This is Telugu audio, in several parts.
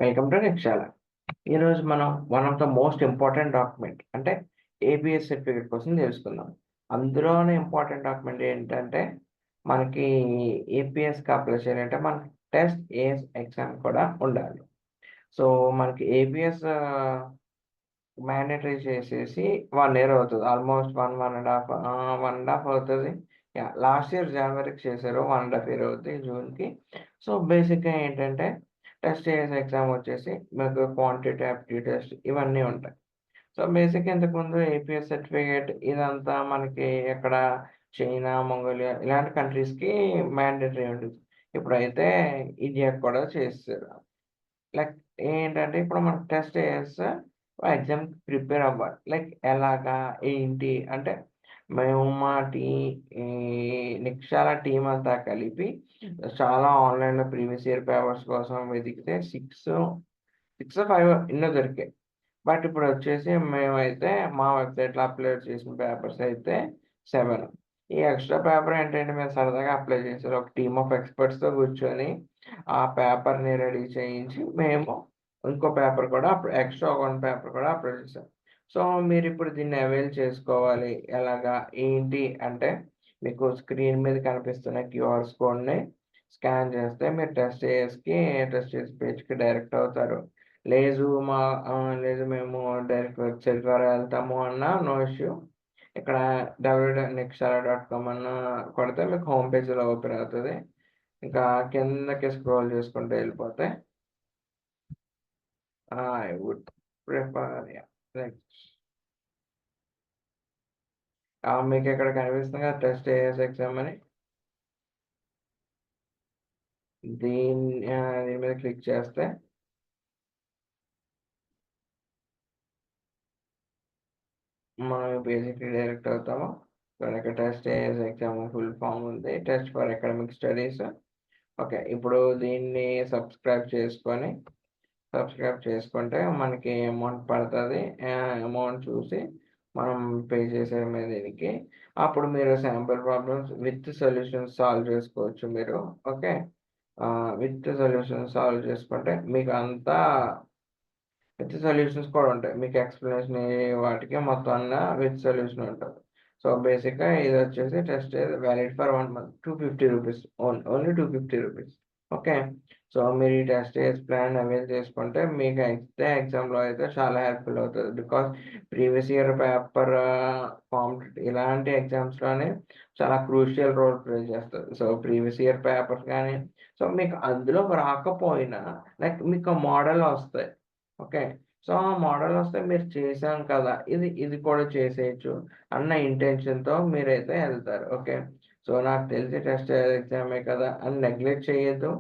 Welcome to నిక్షాల. ఈరోజు మనం one of the most important document అంటే ఏపీఎస్ సర్టిఫికేట్ కోసం తెలుసుకుందాం. అందులోనే ఇంపార్టెంట్ డాక్యుమెంట్ ఏంటంటే మనకి ఏపీఎస్కి అప్లై చేయాలంటే మనకి టెస్ట్ ఏఎస్ ఎగ్జామ్ కూడా ఉండాలి. సో మనకి ఏపీఎస్ మ్యాండేటరీ చేసేసి 1 ఇయర్ అవుతుంది. ఆల్మోస్ట్ 1.5 అవుతుంది. లాస్ట్ ఇయర్ జనవరికి చేశారు. 1.5 ఇయర్ అవుతుంది జూన్కి. సో బేసిక్గా ఏంటంటే టెస్ట్ ఏఎస్ ఎగ్జామ్ వచ్చేసి మీకు క్వాంటిటీ ఆప్టిట్యూడ్ టెస్ట్ ఇవన్నీ ఉంటాయి. సో బేసిక్ ఇంతకుముందు ఏపీఎస్ సర్టిఫికేట్ ఇదంతా మనకి ఎక్కడ చైనా, మంగోలియా ఇలాంటి కంట్రీస్కి మ్యాండేటరీ ఉంటుంది. ఇప్పుడైతే ఇండియాకి కూడా చేస్తారు. లైక్ ఏంటంటే ఇప్పుడు మనం టెస్ట్ ఏఎస్ ఎగ్జామ్‌కి ప్రిపేర్ అవ్వాలి. లైక్ ఎలాగా? ఏంటి? అంటే మేము మా ఈ నిక్షాల టీమ్ అంతా కలిపి చాలా ఆన్‌లైన్‌లో ప్రీవియస్ ఇయర్ పేపర్స్ కోసం వెతికితే 6, 5 ఎన్నో దొరికాయి. బట్ ఇప్పుడొచ్చేసి మేమైతే మా వెబ్‌సైట్‌లో అప్‌లోడ్ చేసిన పేపర్స్ అయితే 7. ఈ ఎక్స్‌ట్రా పేపర్ ఏంటంటే మేము సరదాగా అప్లై చేసారు. ఒక టీమ్ ఆఫ్ ఎక్స్‌పర్ట్స్‌తో కూర్చొని ఆ పేపర్‌ని రెడీ చేయించి మేము ఇంకో పేపర్ కూడా ఎక్స్‌ట్రా 1 పేపర్ కూడా అప్లై చేసాం. సో మీరిప్పుడు దీన్ని అవైల్ చేసుకోవాలి. ఎలాగా? ఏంటి? అంటే మీకు స్క్రీన్ మీద కనిపిస్తున్న క్యూఆర్స్ కోడ్‌ని స్కాన్ చేస్తే మీరు టెస్ట్ ఏఎస్ పేజ్‌కి డైరెక్ట్ అవుతారు. లేదు మేము డైరెక్ట్ వెబ్‌సైట్ ద్వారా వెళ్తాము అన్నా నో ఇష్యూ. ఇక్కడ www.nextara.com అన్నా కొడితే మీకు హోమ్ పేజ్ ఇలా ఓపెన్ అవుతది. ఇంకా కిందకి స్క్రోల్ చేసుకుంటూ వెళ్ళిపోతే ఐ వుడ్ ప్రిఫర్ నెక్స్ట్. మీకు ఇక్కడ కనిపిస్తుంది కదా టెస్ట్ ఏఎస్ ఎగ్జామ్ అని. దీని మీద క్లిక్ చేస్తే మనం బేసిక్‌లీ డైరెక్ట్ అవుతాము. ఇక్కడ test AS exam full form ఉంది. Test for academic studies. Okay. ఇప్పుడు దీన్ని సబ్స్క్రైబ్ చేసుకుంటే మనకి అమౌంట్ పడతది. అమౌంట్ చూసి మనం పే చేసేయడమే దీనికి. అప్పుడు మీరు sample problems with solutions solve చేసుకోవచ్చు మీరు. ఓకే. విత్ సొల్యూషన్స్ సాల్వ్ చేసుకుంటే మీకు అంతా విత్ సొల్యూషన్స్ కూడా ఉంటాయి. మీకు ఎక్స్‌ప్లనేషన్ వాటికి మొత్తం విత్ సొల్యూషన్ ఉంటది. సో బేసిక్‌గా ఇదొచ్చేసి టెస్ట్ వాలిడ్ ఫర్ 1 మంత్. రూ. 250 ఓన్లీ రూ. 250. ఓకే. సో మీరు ఈ టెస్ట్ ఏఎస్ ప్లాన్ అవైల్ చేసుకుంటే మీకు ఎగ్జామ్‌లో అయితే చాలా హెల్ప్‌ఫుల్ అవుతది. బికాజ్ ప్రీవియస్ ఇయర్ పేపర్ ఇలాంటి ఎగ్జామ్స్‌లోనే చాలా క్రూషియల్ రోల్ ప్లే చేస్తది. సో ప్రీవియస్ ఇయర్ పేపర్స్ గాని సో మీకు అందులో రాకపోయినా లైక్ మీకు మోడల్ వస్తాయి. ఓకే. సో, ఆ మోడలొస్తే మీరు చేశాం కదా! ఇది కూడా చేసేయొచ్చు అన్న ఇంటెన్షన్‌తో మీరైతే ఎళ్తారు. ఓకే. సో, నాకు తెలిసి టెస్ట్ ఎగ్జామే కదా! అని నెగ్లెక్ట్ చేయొద్దు.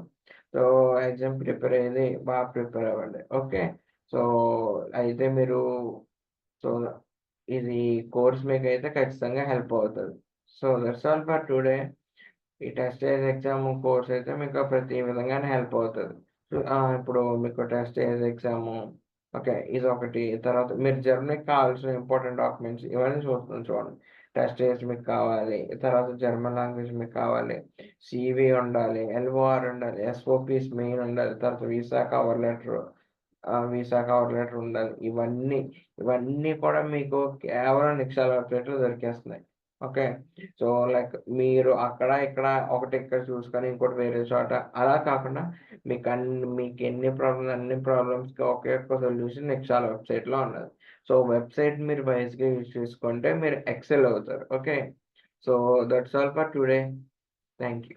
సో, ఎగ్జామ్ ప్రిపేర్ అయ్యేది ప్రిపేర్ అవ్వండి. ఓకే. సో, అయితే మీరు సో, ఇది కోర్స్ మీకైతే ఖచ్చితంగా హెల్ప్ అవుతది. So, that's all for today. ఈ టెస్ట్ ఎగ్జామ్ కోర్స్ అయితే మీకు ప్రతి విధంగానే హెల్ప్ అవుతది. ఇప్పుడు మీకు టెస్ట్ ఎగ్జాము ఓకే. ఇదొకటి. తర్వాత మీరు జర్మనీకి కావాల్సిన ఇంపార్టెంట్ డాక్యుమెంట్స్ ఇవన్నీ చూస్తున్నాను చూడండి. టెస్ట్ ఏసి మీకు కావాలి. తర్వాత జర్మన్ లాంగ్వేజ్ మీకు కావాలి. సీవీ ఉండాలి. ఎల్ఓఆర్ ఉండాలి. ఎస్ఓపీస్ మెయిన్ ఉండాలి. తర్వాత వీసా కవర్ లెటర్ ఉండాలి. ఇవన్నీ కూడా మీకు కేవలం నిక్షాల వెబ్‌సైట్‌లో దొరికేస్తున్నాయి. ఓకే. సో, లైక్ మీరు అక్కడ, ఇక్కడ ఒకటి ఇక్కడ చూసుకొని ఇంకోటి వేరే చోట అలా కాకుండా అన్ని ప్రాబ్లమ్స్‌కి ఒకే ఒక్క సొల్యూషన్ నిక్షాల వెబ్‌సైట్‌లో ఉన్నది. సో, వెబ్‌సైట్ మీరు వైస్‌గా యూజ్ చేసుకుంటే మీరు ఎక్సెల్ అవుతారు. Okay. So, that's all for today. Thank you.